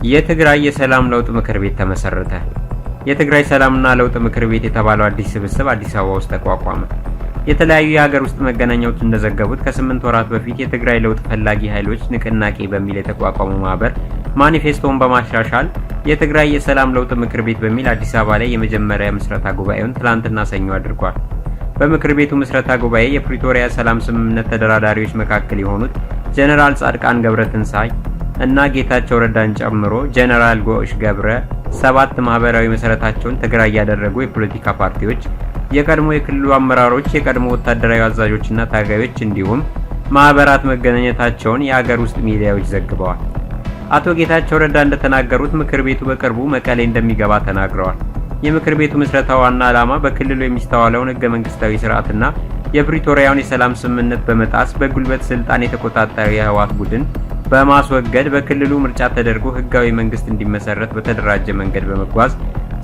የትግራይ የሰላም ለውጥ ምክር ቤት ተመሰረተ። የትግራይ ሰላምና ለውጥ ምክር ቤት የተባለው አዲስ ስብስብ አዲስ አበባ ውስጥ ተቋቋመ። የተለያዩ የሀገር ውስጥ መገናኛዎች እንደዘገቡት ከ8 ወራት በፊት የትግራይ ለውጥ ፈላጊ ኃይሎች ንቅናቄ በሚል የተቋቋመው ማህበር ማኒፌስቶን በማሻሻል የትግራይ የሰላም ለውጥ ምክር ቤት በሚል አዲስ አበባ ላይ የመጀመሪያ ምስረታ ጉባኤውን ትላንትና ሰኞ አድርጓል። በምክር ቤቱ ምስረታ ጉባኤ የፕሪቶሪያ ሰላም ስምምነት ተደራዳሪዎች መካከል የሆኑት ጀነራል ጻድቃን ገብረትንሳይ እና ጌታቸው ረዳን ጨምሮ ጀነራል ጎሽ ገብረ 7 ማህበራዊ መሰረታቸውን ትግራይ ያደረጉ የፖለቲካ ፓርቲዎች፣ የቀድሞ የክልሉ አመራሮች፣ የቀድሞ ወታደራዊ አዛዦችና ታጋዮች እንዲሁም ማህበራት መገናኘታቸውን የሀገር ውስጥ ሚዲያዎች ዘግበዋል። አቶ ጌታቸው ረዳ እንደተናገሩት ምክር ቤቱ በቅርቡ መቀሌ እንደሚገባ ተናግረዋል። የምክር ቤቱ ምስረታ ዋና ዓላማ በክልሉ የሚስተዋለውን ህገ መንግስታዊ ስርዓትና የፕሪቶሪያውን የሰላም ስምምነት በመጣስ በጉልበት ስልጣን የተቆጣጠረው የህወሓት ቡድን በማስወገድ በክልሉ ምርጫ ተደርጎ ህጋዊ መንግስት እንዲመሰረት በተደራጀ መንገድ በመጓዝ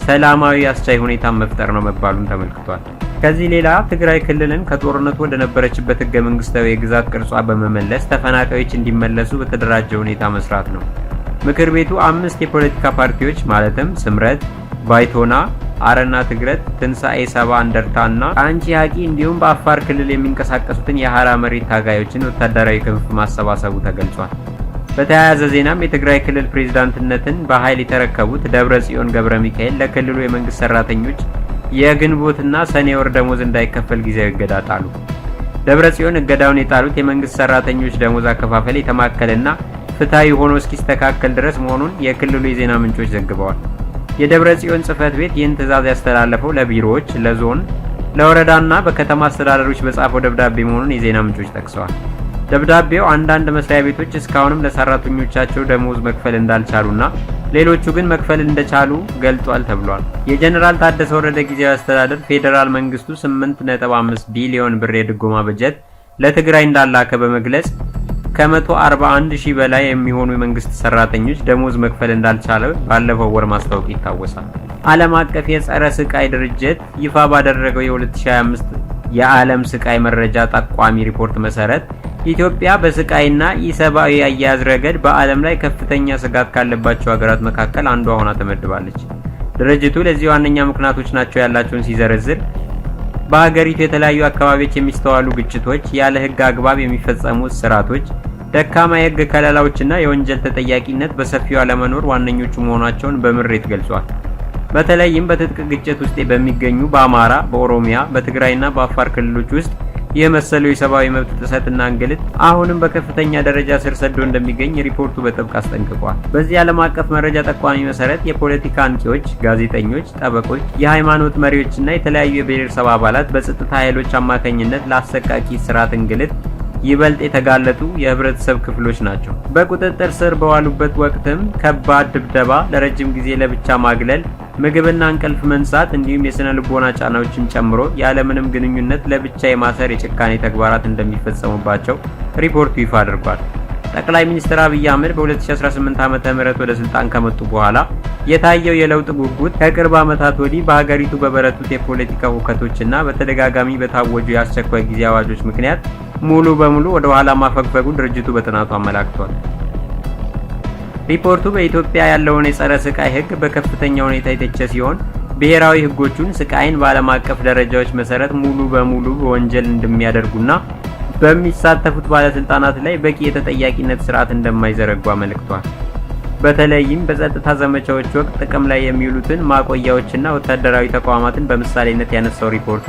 ሰላማዊ አስቻይ ሁኔታ መፍጠር ነው መባሉን ተመልክቷል። ከዚህ ሌላ ትግራይ ክልልን ከጦርነቱ ወደ ነበረችበት ህገ መንግስታዊ የግዛት ቅርጿ በመመለስ ተፈናቃዮች እንዲመለሱ በተደራጀ ሁኔታ መስራት ነው። ምክር ቤቱ 5 የፖለቲካ ፓርቲዎች ማለትም ስምረት፣ ባይቶና፣ አረና ትግረት፣ ትንሳኤ ሰባ እንደርታና አንቺ ሀቂ እንዲሁም በአፋር ክልል የሚንቀሳቀሱትን የሐራ መሬት ታጋዮችን ወታደራዊ ክንፍ ማሰባሰቡ ተገልጿል። በተያያዘ ዜናም የትግራይ ክልል ፕሬዝዳንትነትን በኃይል የተረከቡት ደብረጽዮን ገብረ ሚካኤል ለክልሉ የመንግስት ሰራተኞች የግንቦትና ሰኔ ወር ደሞዝ እንዳይከፈል ጊዜያዊ እገዳ ጣሉ። ደብረጽዮን እገዳውን የጣሉት የመንግስት ሰራተኞች ደሞዝ አከፋፈል የተማከለና ፍትሃዊ ሆኖ እስኪስተካከል ድረስ መሆኑን የክልሉ የዜና ምንጮች ዘግበዋል። የደብረጽዮን ጽህፈት ቤት ይህን ትዕዛዝ ያስተላለፈው ለቢሮዎች፣ ለዞን፣ ለወረዳና በከተማ አስተዳደሮች በጻፈው ደብዳቤ መሆኑን የዜና ምንጮች ጠቅሰዋል። ደብዳቤው አንዳንድ መስሪያ ቤቶች እስካሁንም ለሰራተኞቻቸው ደሞዝ መክፈል እንዳልቻሉና ሌሎቹ ግን መክፈል እንደቻሉ ገልጧል ተብሏል። የጀነራል ታደሰ ወረደ ጊዜያዊ አስተዳደር ፌዴራል መንግስቱ 8.5 ቢሊዮን ብር የድጎማ በጀት ለትግራይ እንዳላከ በመግለጽ ከ141 ሺህ በላይ የሚሆኑ የመንግስት ሰራተኞች ደሞዝ መክፈል እንዳልቻለ ባለፈው ወር ማስታወቅ ይታወሳል። ዓለም አቀፍ የጸረ ስቃይ ድርጅት ይፋ ባደረገው የ2025 የዓለም ስቃይ መረጃ ጠቋሚ ሪፖርት መሰረት ኢትዮጵያ በስቃይና ኢሰብአዊ አያያዝ ረገድ በዓለም ላይ ከፍተኛ ስጋት ካለባቸው ሀገራት መካከል አንዷ ሆና ተመድባለች። ድርጅቱ ለዚህ ዋነኛ ምክንያቶች ናቸው ያላቸውን ሲዘረዝር በሀገሪቱ የተለያዩ አካባቢዎች የሚስተዋሉ ግጭቶች፣ ያለ ህግ አግባብ የሚፈጸሙ እስራቶች፣ ደካማ የህግ ከለላዎችና የወንጀል ተጠያቂነት በሰፊው አለመኖር ዋነኞቹ መሆናቸውን በምሬት ገልጿል። በተለይም በትጥቅ ግጭት ውስጥ በሚገኙ በአማራ፣ በኦሮሚያ፣ በትግራይና በአፋር ክልሎች ውስጥ የመሰለው የሰብአዊ መብት ጥሰትና እንግልት አሁንም በከፍተኛ ደረጃ ስር ሰዶ እንደሚገኝ ሪፖርቱ በጥብቅ አስጠንቅቋል። በዚህ ዓለም አቀፍ መረጃ ጠቋሚ መሰረት የፖለቲካ አንቂዎች፣ ጋዜጠኞች፣ ጠበቆች፣ የሃይማኖት መሪዎችና የተለያዩ የብሔረሰብ አባላት በጸጥታ ኃይሎች አማካኝነት ለአሰቃቂ ስርዓት እንግልት ይበልጥ የተጋለጡ የህብረተሰብ ክፍሎች ናቸው። በቁጥጥር ስር በዋሉበት ወቅትም ከባድ ድብደባ፣ ለረጅም ጊዜ ለብቻ ማግለል፣ ምግብና እንቅልፍ መንሳት እንዲሁም የስነ ልቦና ጫናዎችን ጨምሮ ያለምንም ግንኙነት ለብቻ የማሰር የጭካኔ ተግባራት እንደሚፈጸሙባቸው ሪፖርቱ ይፋ አድርጓል። ጠቅላይ ሚኒስትር አብይ አህመድ በ2018 ዓ.ም ወደ ስልጣን ከመጡ በኋላ የታየው የለውጥ ጉጉት ከቅርብ ዓመታት ወዲህ በሀገሪቱ በበረቱት የፖለቲካ ሁከቶችና በተደጋጋሚ በታወጁ የአስቸኳይ ጊዜ አዋጆች ምክንያት ሙሉ በሙሉ ወደ ኋላ ማፈግፈጉ ድርጅቱ በጥናቱ አመላክቷል። ሪፖርቱ በኢትዮጵያ ያለውን የጸረ ስቃይ ህግ በከፍተኛ ሁኔታ የተቸ ሲሆን ብሔራዊ ህጎቹን ስቃይን በዓለም አቀፍ ደረጃዎች መሰረት ሙሉ በሙሉ በወንጀል እንደሚያደርጉና በሚሳተፉት ባለስልጣናት ላይ በቂ የተጠያቂነት ስርዓት እንደማይዘረጉ አመልክቷል። በተለይም በጸጥታ ዘመቻዎች ወቅት ጥቅም ላይ የሚውሉትን ማቆያዎችና ወታደራዊ ተቋማትን በምሳሌነት ያነሳው ሪፖርቱ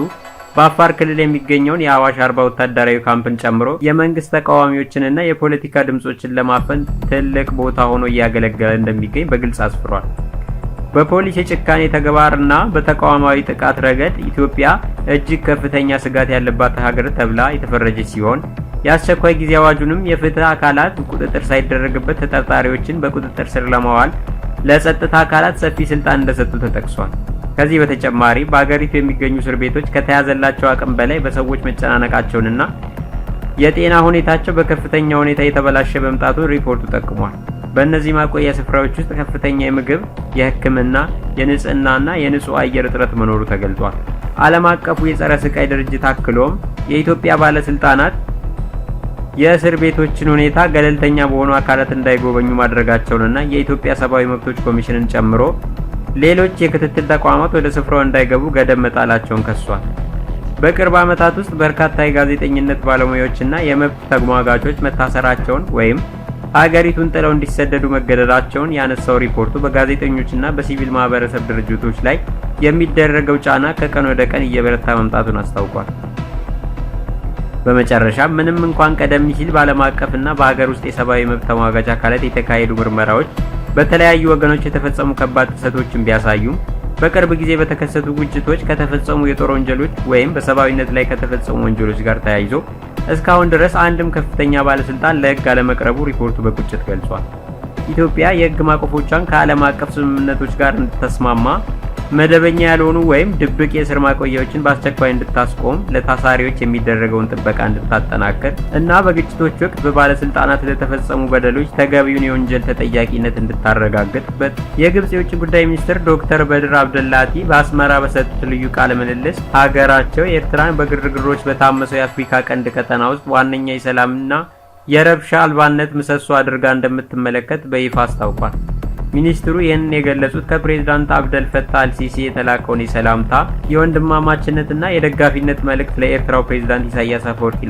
በአፋር ክልል የሚገኘውን የአዋሽ አርባ ወታደራዊ ካምፕን ጨምሮ የመንግስት ተቃዋሚዎችንና የፖለቲካ ድምጾችን ለማፈን ትልቅ ቦታ ሆኖ እያገለገለ እንደሚገኝ በግልጽ አስፍሯል። በፖሊስ የጭካኔ ተግባርና በተቃዋማዊ ጥቃት ረገድ ኢትዮጵያ እጅግ ከፍተኛ ስጋት ያለባት ሀገር ተብላ የተፈረጀች ሲሆን የአስቸኳይ ጊዜ አዋጁንም የፍትህ አካላት ቁጥጥር ሳይደረግበት ተጠርጣሪዎችን በቁጥጥር ስር ለማዋል ለጸጥታ አካላት ሰፊ ስልጣን እንደሰጡ ተጠቅሷል። ከዚህ በተጨማሪ በአገሪቱ የሚገኙ እስር ቤቶች ከተያዘላቸው አቅም በላይ በሰዎች መጨናነቃቸውንና የጤና ሁኔታቸው በከፍተኛ ሁኔታ የተበላሸ መምጣቱን ሪፖርቱ ጠቁሟል። በእነዚህ ማቆያ ስፍራዎች ውስጥ ከፍተኛ የምግብ፣ የሕክምና፣ የንጽህናና የንጹህ አየር እጥረት መኖሩ ተገልጿል። ዓለም አቀፉ የጸረ ስቃይ ድርጅት አክሎም የኢትዮጵያ ባለስልጣናት የእስር ቤቶችን ሁኔታ ገለልተኛ በሆኑ አካላት እንዳይጎበኙ ማድረጋቸውንና የኢትዮጵያ ሰብአዊ መብቶች ኮሚሽንን ጨምሮ ሌሎች የክትትል ተቋማት ወደ ስፍራው እንዳይገቡ ገደብ መጣላቸውን ከሷል። በቅርብ ዓመታት ውስጥ በርካታ የጋዜጠኝነት ባለሙያዎችና የመብት ተሟጋቾች መታሰራቸውን ወይም ሀገሪቱን ጥለው እንዲሰደዱ መገደዳቸውን ያነሳው ሪፖርቱ በጋዜጠኞችና በሲቪል ማህበረሰብ ድርጅቶች ላይ የሚደረገው ጫና ከቀን ወደ ቀን እየበረታ መምጣቱን አስታውቋል። በመጨረሻ ምንም እንኳን ቀደም ሲል በዓለም አቀፍና በሀገር ውስጥ የሰብአዊ መብት ተሟጋች አካላት የተካሄዱ ምርመራዎች በተለያዩ ወገኖች የተፈጸሙ ከባድ ጥሰቶችን ቢያሳዩም በቅርብ ጊዜ በተከሰቱ ግጭቶች ከተፈጸሙ የጦር ወንጀሎች ወይም በሰብአዊነት ላይ ከተፈጸሙ ወንጀሎች ጋር ተያይዞ እስካሁን ድረስ አንድም ከፍተኛ ባለስልጣን ለሕግ አለመቅረቡ ሪፖርቱ በቁጭት ገልጿል። ኢትዮጵያ የሕግ ማዕቀፎቿን ከዓለም አቀፍ ስምምነቶች ጋር እንድትስማማ፣ መደበኛ ያልሆኑ ወይም ድብቅ የእስር ማቆያዎችን በአስቸኳይ እንድታስቆም፣ ለታሳሪዎች የሚደረገውን ጥበቃ እንድታጠናክር እና በግጭቶች ወቅት በባለስልጣናት ለተፈጸሙ በደሎች ተገቢውን የወንጀል ተጠያቂነት እንድታረጋግጥ የግብጽ የውጭ ጉዳይ ሚኒስትር ዶክተር በድር አብደላቲ በአስመራ በሰጡት ልዩ ቃለ ምልልስ ሀገራቸው ኤርትራን በግርግሮች በታመሰው የአፍሪካ ቀንድ ቀጠና ውስጥ ዋነኛ የሰላምና የረብሻ አልባነት ምሰሶ አድርጋ እንደምትመለከት በይፋ አስታውቋል። ሚኒስትሩ ይህንን የገለጹት ከፕሬዝዳንት አብደል ፈታህ አልሲሲ የተላከውን የሰላምታ የወንድማማችነትና የደጋፊነት መልእክት ለኤርትራው ፕሬዝዳንት ኢሳያስ አፈወርቂ